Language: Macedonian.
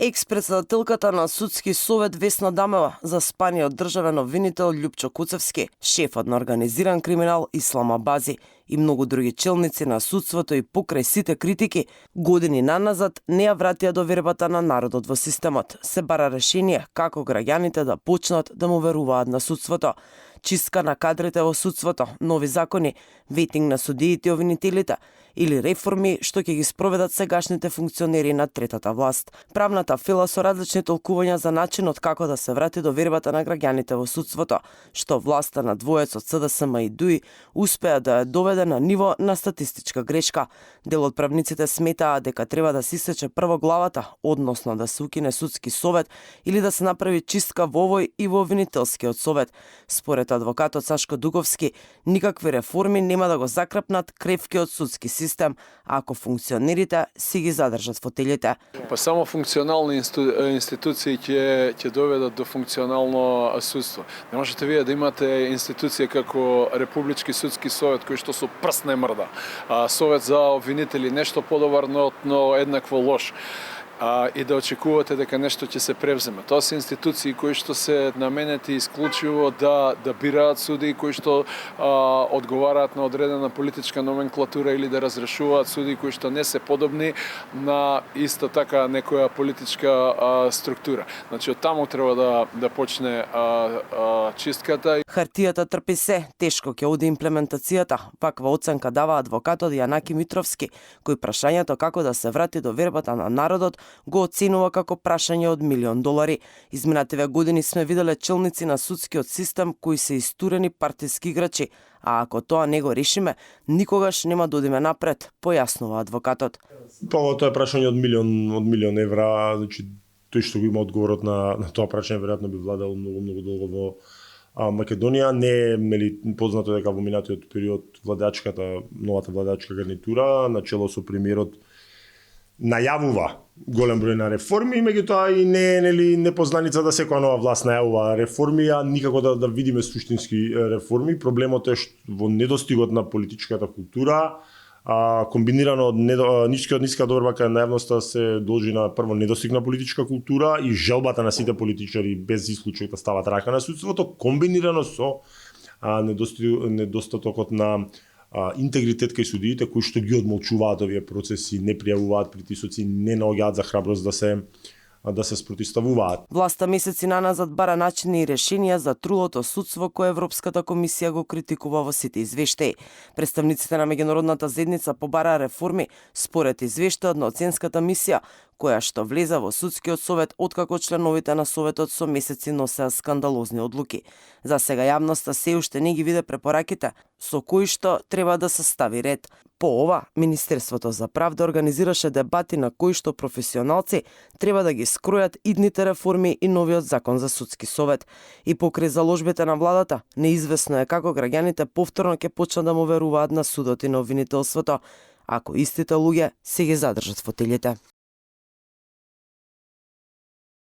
Екс-председателката на Судски совет Весна Дамева за спаниот државен обвинител Љупчо Куцевски, шефот на организиран криминал Ислам Абази и многу други челници на судството и покрај сите критики, години наназад не ја вратија довербата на народот во системот. Се бара решение како граѓаните да почнат да му веруваат на судството. Чистка на кадрите во судството, нови закони, ветинг на судиите и обвинителите или реформи што ќе ги спроведат сегашните функционери на третата власт. Правната фила со различни толкувања за начинот како да се врати довербата на граѓаните во судството, што власта на двоецот СДСМ и ДУИ успеа да ја доведе на ниво на статистичка грешка. Дел од правниците сметаа дека треба да се исече прво главата, односно да се укине судски совет или да се направи чистка во овој и во обвинителскиот совет. Според адвокатот Сашко Дуговски, никакви реформи нема да го закрепнат кревкиот судски систем, ако функционерите си ги задржат фотелите. Па само функционални институции ќе доведат до функционално судство. Не можете вие да имате институција како Републички судски совет кој што со прст не мрда, совет за обвинители нешто подобар, но еднакво лош. И да очекувате дека нешто ќе се превземе. Тоа се институции кои што се наменети исклучиво да бираат суди кои што одговараат на одредена политичка номенклатура или да разрешуваат суди кои што не се подобни на исто така некоја политичка структура. Значи од таму треба да почне чистката. Хартијата трпи се, тешко ќе оди имплементацијата. Ваква оценка дава адвокатот Јанаки Митровски, кој прашањето како да се врати довербата на народот го оценува како прашање од $1.000.000. Изминативе години сме виделе челници на судскиот систем кои се истурени партиски играчи, а ако тоа не го решиме, никогаш нема да одиме напред, појаснува адвокатот. Тоа е прашање од милион евра, значи тој што го има одговорот на тоа прашање веројатно би владал многу долго во Македонија. Не е познато дека во минатиот период новата владачка гарнитура начело со премиерот најавува голем број на реформи, меѓутоа и не е непознаница да секоја нова власт најавува реформи, а никако да видиме суштински реформи. Проблемот е во недостигот на политичката култура, комбинирано од ниска доверба на јавноста се должи на прво недостиг на политичка култура и желбата на сите политичари без исклучок да стават рака на судството, комбинирано со недостатокот на интегритет кај судиите кои што ги одмолчуваат овие процеси, не пријавуваат притисоци, не наоѓаат за храброст да се спротивставуваат. Власта месеци наназад бара начини и решенија за трулото судство кое Европската комисија го критикува во сите извештаи. Представниците на меѓународната заедница побараа реформи според извештајот на оценската мисија, која што влеза во судскиот совет откако членовите на советот со месеци носеа скандалозни одлуки. За сега јавноста се уште не ги виде препораките со кои што треба да се стави ред. По ова, Министерството за правда организираше дебати на кои што професионалци треба да ги скројат идните реформи и новиот закон за судски совет. И покрај заложбите на владата, неизвестно е како граѓаните повторно ќе почнат да му веруваат на судот и на обвинителството, ако истите луѓе се ги задржат фотелите.